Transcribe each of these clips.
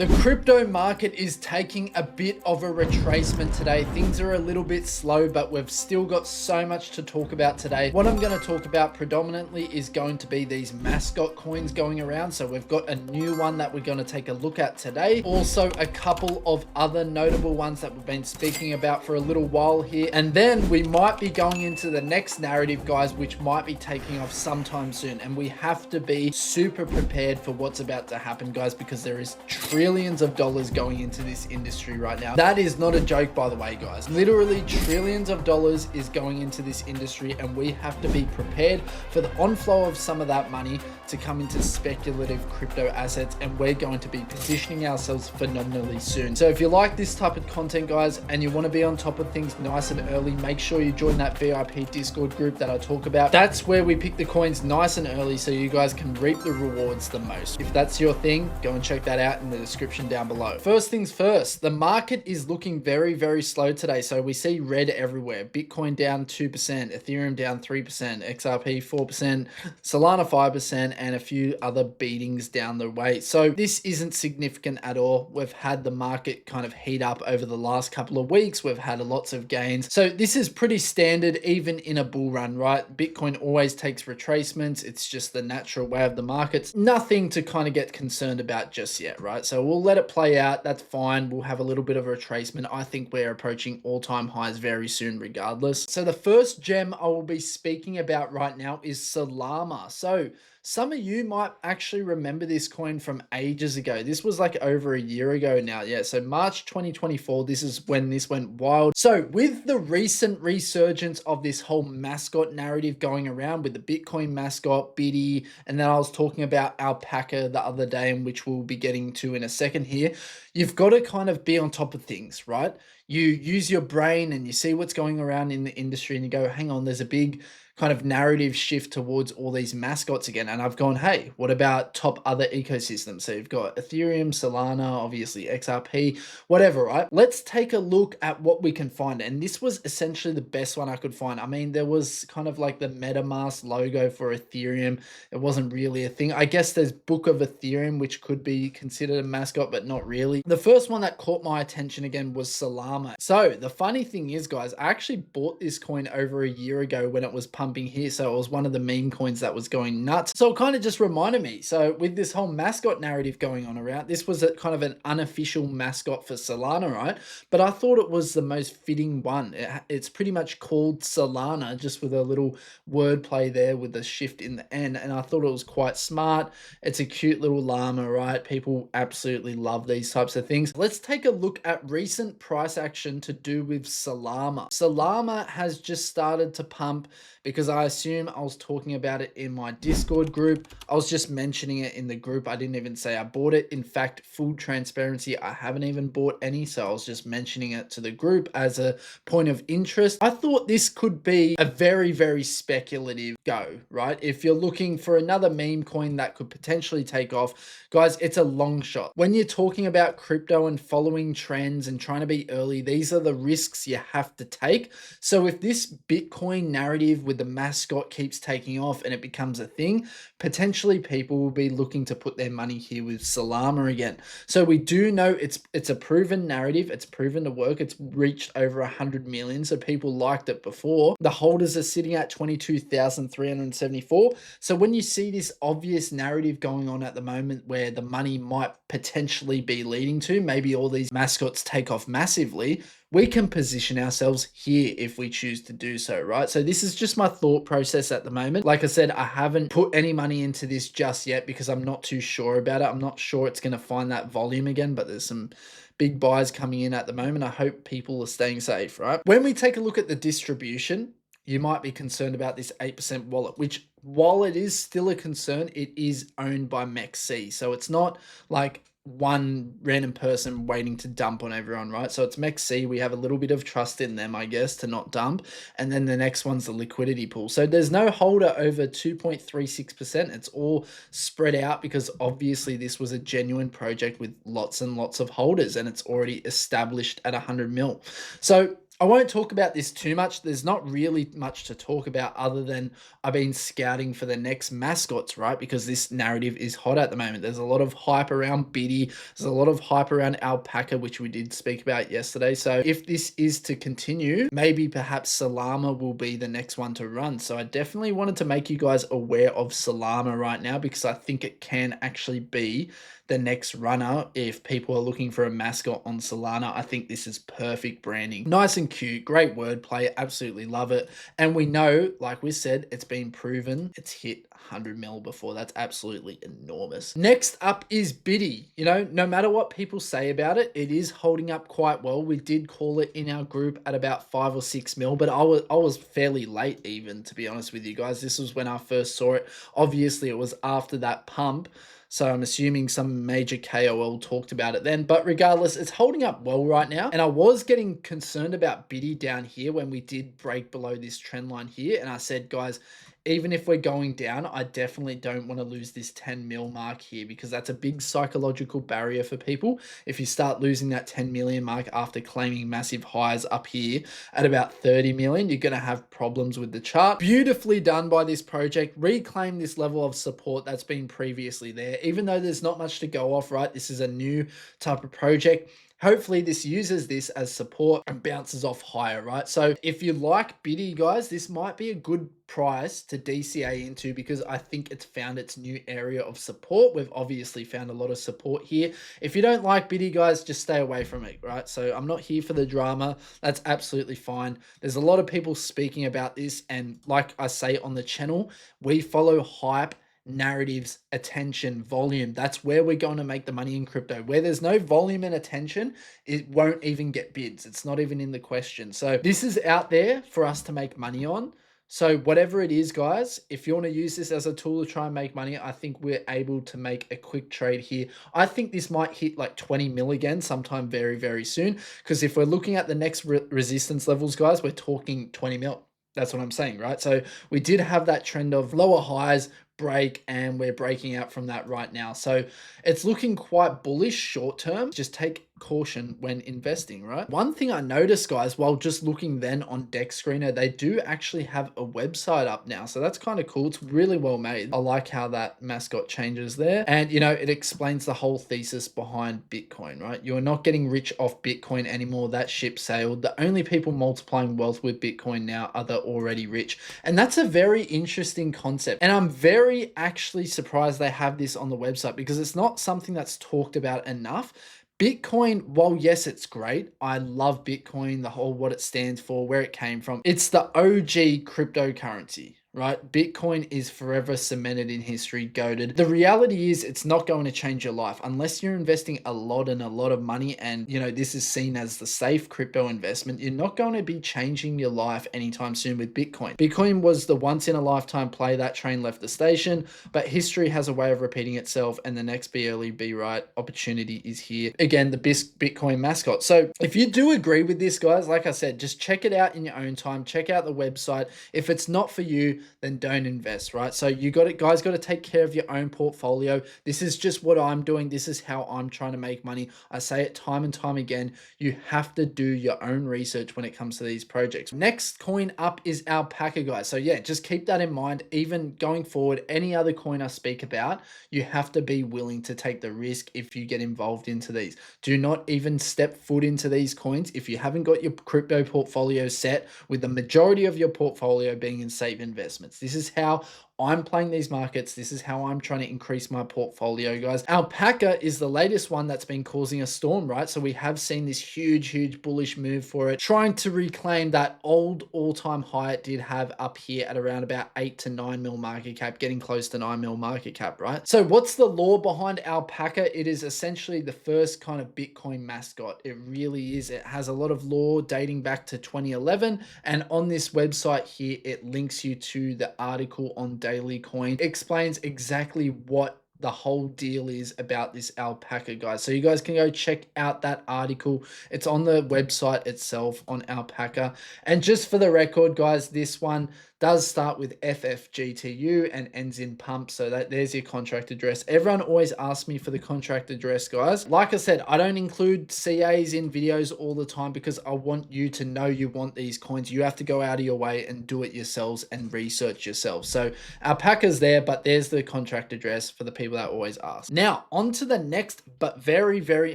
The crypto market is taking a bit of a retracement today. Things are a little bit slow, but we've still got so much to talk about today. What I'm going to talk about predominantly is going to be these Mascot coins going around. So we've got a new one that we're going to take a look at today. Also a couple of other notable ones that we've been speaking about for a little while here. And then we might be going into the next narrative, guys, which might be taking off sometime soon. And we have to be super prepared for what's about to happen, guys, because there is trillions of dollars going into this industry right now. That is not a joke, by the way, guys. Literally trillions of dollars is going into this industry, and we have to be prepared for the onflow of some of that money to come into speculative crypto assets, and we're going to be positioning ourselves phenomenally soon. So if you like this type of content, guys, and you want to be on top of things nice and early, make sure you join that VIP Discord group that I talk about. That's where we pick the coins nice and early so you guys can reap the rewards the most. If that's your thing, go and check that out in the description down below. First things first, the market is looking very, very slow today. So we see red everywhere. Bitcoin down 2%, Ethereum down 3%, XRP 4%, Solana 5%, and a few other beatings down the way. So this isn't significant at all. We've had the market kind of heat up over the last couple of weeks. We've had lots of gains. So this is pretty standard even in a bull run, right? Bitcoin always takes retracements. It's just the natural way of the markets. Nothing to kind of get concerned about just yet, right? So we'll let it play out. That's fine. We'll have a little bit of a retracement. I think we're approaching all-time highs very soon regardless. So the first gem I will be speaking about right now is Solana. So some of you might actually remember this coin from ages ago. This was like over a year ago now. Yeah, so March 2024, this is when this went wild. So with the recent resurgence of this whole mascot narrative going around with the Bitcoin mascot, Biddy, and then I was talking about alpaca the other day, and which we'll be getting to in a second here, you've got to kind of be on top of things, right? You use your brain and you see what's going around in the industry and you go, hang on, there's a big kind of narrative shift towards all these mascots again. And I've gone, hey, what about top other ecosystems? So you've got Ethereum, Solana, obviously XRP, whatever, right? Let's take a look at what we can find. And this was essentially the best one I could find. I mean, there was kind of like the MetaMask logo for Ethereum. It wasn't really a thing. I guess there's Book of Ethereum, which could be considered a mascot, but not really. The first one that caught my attention again was Solana. So the funny thing is, guys, I actually bought this coin over a year ago when it was pumping here. So it was one of the meme coins that was going nuts. So it kind of just reminded me. So with this whole mascot narrative going on around, this was a kind of an unofficial mascot for Solana, right? But I thought it was the most fitting one. It's pretty much called Solana, just with a little wordplay there with the shift in the end. And I thought it was quite smart. It's a cute little llama, right? People absolutely love these types of things. Let's take a look at recent price action to do with Solana. Solana has just started to pump because I assume I was talking about it in my Discord group. I was just mentioning it in the group. I didn't even say I bought it. In fact, full transparency, I haven't even bought any. So I was just mentioning it to the group as a point of interest. I thought this could be a very, very speculative go, right? If you're looking for another meme coin that could potentially take off, guys, it's a long shot. When you're talking about crypto and following trends and trying to be early, these are the risks you have to take. So if this Bitcoin narrative with the mascot keeps taking off and it becomes a thing, potentially people will be looking to put their money here with Solana again. So we do know it's a proven narrative. It's proven to work. It's reached over 100 million. So people liked it before. The holders are sitting at 22,374. So when you see this obvious narrative going on at the moment where the money might potentially be leading to, maybe all these mascots take off massively, we can position ourselves here if we choose to do so, right? So this is just my thought process at the moment. Like I said, I haven't put any money into this just yet because I'm not too sure about it. I'm not sure it's going to find that volume again, but there's some big buys coming in at the moment. I hope people are staying safe, right? When we take a look at the distribution, you might be concerned about this 8% wallet, which while it is still a concern, it is owned by MEXC. So it's not like one random person waiting to dump on everyone, right? So it's MEXC. We have a little bit of trust in them, I guess, to not dump. And then the next one's the liquidity pool. So there's no holder over 2.36%. It's all spread out because obviously this was a genuine project with lots and lots of holders and it's already established at 100 mil. So I won't talk about this too much. There's not really much to talk about other than I've been scouting for the next mascots, right? Because this narrative is hot at the moment. There's a lot of hype around Biddy. There's a lot of hype around alpaca, which we did speak about yesterday. So if this is to continue, maybe perhaps Salama will be the next one to run. So I definitely wanted to make you guys aware of Salama right now because I think it can actually be the next runner. If people are looking for a mascot on Solana, I think this is perfect branding. Nice and cute, great wordplay, absolutely love it. And we know, like we said, it's been proven, it's hit 100 mil before. That's absolutely enormous. Next up is Biddy. You know, no matter what people say about it, it is holding up quite well. We did call it in our group at about 5 or 6 mil, but I was fairly late even, to be honest with you guys. This was when I first saw it. Obviously, it was after that pump. So I'm assuming some major KOL talked about it then. But regardless, it's holding up well right now. And I was getting concerned about Biddy down here when we did break below this trend line here. And I said, guys, even if we're going down, I definitely don't want to lose this 10 mil mark here because that's a big psychological barrier for people. If you start losing that 10 million mark after claiming massive highs up here at about 30 million, you're going to have problems with the chart. Beautifully done by this project. Reclaim this level of support that's been previously there. Even though there's not much to go off, right? This is a new type of project. Hopefully this uses this as support and bounces off higher, right? So if you like Biddy, guys, this might be a good price to DCA into because I think it's found its new area of support. We've obviously found a lot of support here. If you don't like Biddy, guys, just stay away from it, right? So I'm not here for the drama. That's absolutely fine. There's a lot of people speaking about this, and like I say on the channel, we follow hype, narratives, attention, volume. That's where we're going to make the money in crypto. Where there's no volume and attention, it won't even get bids. It's not even in the question. So this is out there for us to make money on. So whatever it is, guys, if you want to use this as a tool to try and make money, I think we're able to make a quick trade here. I think this might hit like 20 mil again sometime very, very soon. Because if we're looking at the next resistance levels, guys, we're talking 20 mil. That's what I'm saying, right? So we did have that trend of lower highs, break, and we're breaking out from that right now. So it's looking quite bullish short term. Just take caution when investing, right? One thing I noticed, guys, while just looking then on Deck Screener, they do actually have a website up now. So that's kind of cool. It's really well made. I like how that mascot changes there. And, you know, it explains the whole thesis behind Bitcoin, right? You're not getting rich off Bitcoin anymore. That ship sailed. The only people multiplying wealth with Bitcoin now are the already rich. And that's a very interesting concept. And I'm very actually surprised they have this on the website because it's not something that's talked about enough. Bitcoin, while yes, it's great. I love Bitcoin, the whole what it stands for, where it came from. It's the OG cryptocurrency, right? Bitcoin is forever cemented in history, goated. The reality is it's not going to change your life unless you're investing a lot and a lot of money. And, you know, this is seen as the safe crypto investment. You're not going to be changing your life anytime soon with Bitcoin. Bitcoin was the once in a lifetime play. That train left the station, but history has a way of repeating itself. And the next be early, be right opportunity is here. Again, the Bitcoin mascot. So if you do agree with this, guys, like I said, just check it out in your own time. Check out the website. If it's not for you, then don't invest, right? So you got it, guys, got to take care of your own portfolio. This is just what I'm doing. This is how I'm trying to make money. I say it time and time again. You have to do your own research when it comes to these projects. Next coin up is alpaca, guys. So yeah, just keep that in mind. Even going forward, any other coin I speak about, you have to be willing to take the risk if you get involved into these. Do not even step foot into these coins if you haven't got your crypto portfolio set, with the majority of your portfolio being in safe investments. This is how I'm playing these markets. This is how I'm trying to increase my portfolio, guys. Alpaca is the latest one that's been causing a storm, right? So we have seen this huge bullish move for it, trying to reclaim that old all-time high it did have up here at around about 8 to 9 mil market cap, getting close to 9 mil market cap, right? So what's the lore behind alpaca? It is essentially the first kind of Bitcoin mascot. It really is. It has a lot of lore dating back to 2011. And on this website here, it links you to the article on Daily Coin. It explains exactly what the whole deal is about this alpaca, guys. So you guys can go check out that article. It's on the website itself on alpaca. And just for the record, guys, this one, does start with FFGTU and ends in pump. So there's your contract address. Everyone always asks me for the contract address, guys. Like I said, I don't include CAs in videos all the time because I want you to know you want these coins. You have to go out of your way and do it yourselves and research yourselves. So alpaca's there, but there's the contract address for the people that always ask. Now, on to the next, but very, very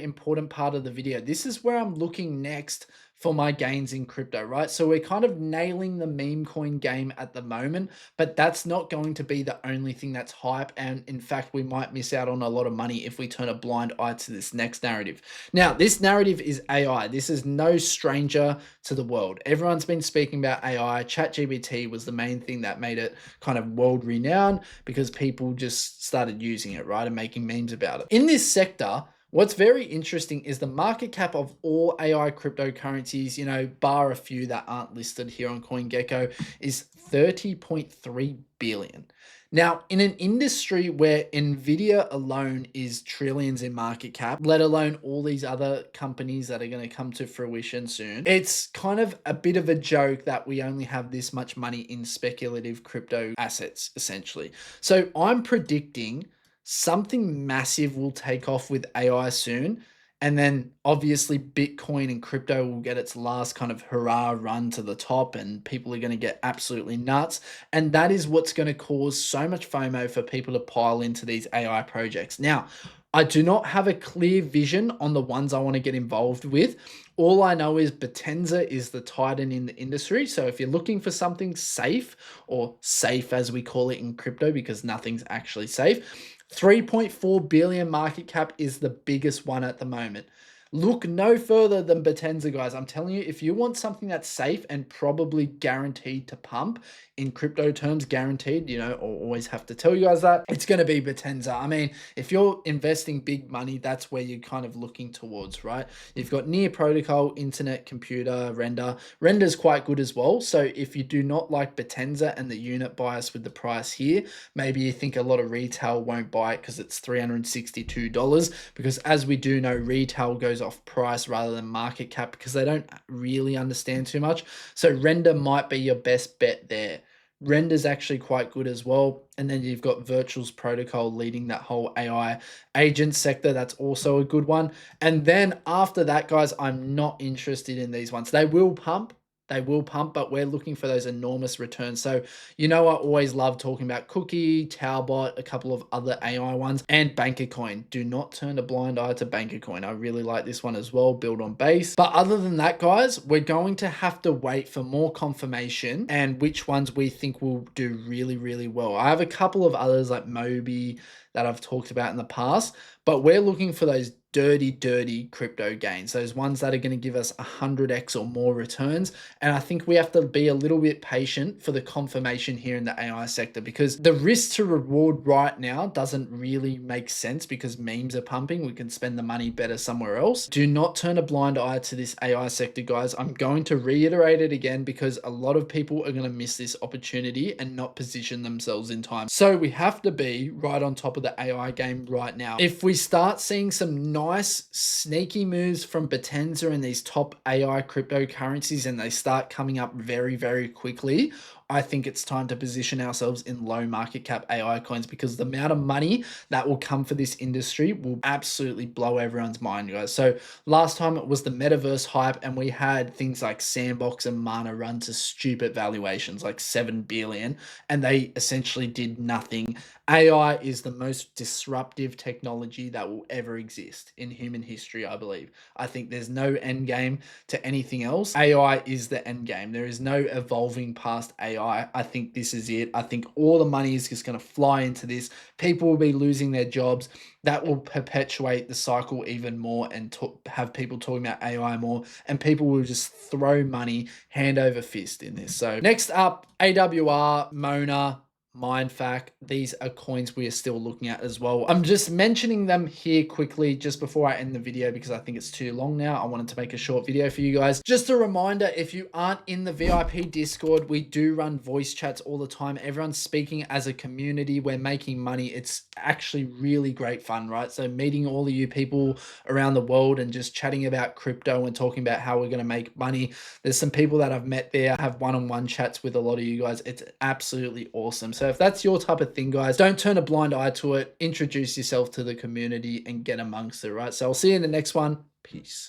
important part of the video. This is where I'm looking next for my gains in crypto, right? So we're kind of nailing the meme coin game at the moment, but that's not going to be the only thing that's hype. And in fact, we might miss out on a lot of money if we turn a blind eye to this next narrative. Now, this narrative is AI. This is no stranger to the world. Everyone's been speaking about AI. ChatGPT was the main thing that made it kind of world renowned because people just started using it, right? And making memes about it. In this sector, what's very interesting is the market cap of all AI cryptocurrencies, you know, bar a few that aren't listed here on CoinGecko, is 30.3 billion. Now, in an industry where Nvidia alone is trillions in market cap, let alone all these other companies that are going to come to fruition soon, it's kind of a bit of a joke that we only have this much money in speculative crypto assets, essentially. So I'm predicting something massive will take off with AI soon. And then obviously Bitcoin and crypto will get its last kind of hurrah run to the top and people are going to get absolutely nuts. And that is what's going to cause so much FOMO for people to pile into these AI projects. Now, I do not have a clear vision on the ones I want to get involved with. All I know is Potenza is the titan in the industry. So if you're looking for something safe, or safe as we call it in crypto because nothing's actually safe, 3.4 billion market cap is the biggest one at the moment. Look no further than Potenza, guys. I'm telling you, if you want something that's safe and probably guaranteed to pump, in crypto terms, guaranteed, you know, I'll always have to tell you guys that, it's going to be Potenza. I mean, if you're investing big money, that's where you're kind of looking towards, right? You've got near protocol, internet, computer, render. Render's quite good as well. So if you do not like Potenza and the unit bias with the price here, maybe you think a lot of retail won't buy it because it's $362, because as we do know, retail goes off price rather than market cap because they don't really understand too much. So render might be your best bet there. Render's actually quite good as well. And then you've got Virtual's protocol leading that whole AI agent sector. That's also a good one. And then after that, guys, I'm not interested in these ones. They will pump. They will pump, but we're looking for those enormous returns. So, you know, I always love talking about Cookie, Talbot, a couple of other AI ones, and Bankercoin. Do not turn a blind eye to Bankercoin. I really like this one as well, build on base. But other than that, guys, we're going to have to wait for more confirmation and which ones we think will do really, really well. I have a couple of others like Moby that I've talked about in the past, but we're looking for those dirty crypto gains, those ones that are going to give us 100x or more returns. And I think we have to be a little bit patient for the confirmation here in the AI sector, because the risk to reward right now doesn't really make sense because memes are pumping. We can spend the money better somewhere else. Do not turn a blind eye to this AI sector, guys. I'm going to reiterate it again because a lot of people are going to miss this opportunity and not position themselves in time. So we have to be right on top of the AI game right now. If we start seeing some nice sneaky moves from Potenza and these top AI cryptocurrencies and they start coming up very quickly, I think it's time to position ourselves in low market cap AI coins, because the amount of money that will come for this industry will absolutely blow everyone's mind, guys. So last time it was the metaverse hype and we had things like Sandbox and Mana run to stupid valuations like 7 billion and they essentially did nothing. AI is the most disruptive technology that will ever exist in human history, I believe. I think there's no end game to anything else. AI is the end game. There is no evolving past AI. I think this is it. I think all the money is just going to fly into this. People will be losing their jobs. That will perpetuate the cycle even more and have people talking about AI more, and people will just throw money hand over fist in this. So next up, AWR, Mona, Mindfact. These are coins we are still looking at as well. I'm just mentioning them here quickly just before I end the video because I think it's too long now. I wanted to make a short video for you guys. Just a reminder, if you aren't in the VIP Discord, we do run voice chats all the time. Everyone's speaking as a community. We're making money. It's actually really great fun, right? So meeting all of you people around the world and just chatting about crypto and talking about how we're going to make money. There's some people that I've met there. I have one-on-one chats with a lot of you guys. It's absolutely awesome. So if that's your type of thing, guys, don't turn a blind eye to it. Introduce yourself to the community and get amongst it, right? So I'll see you in the next one. Peace.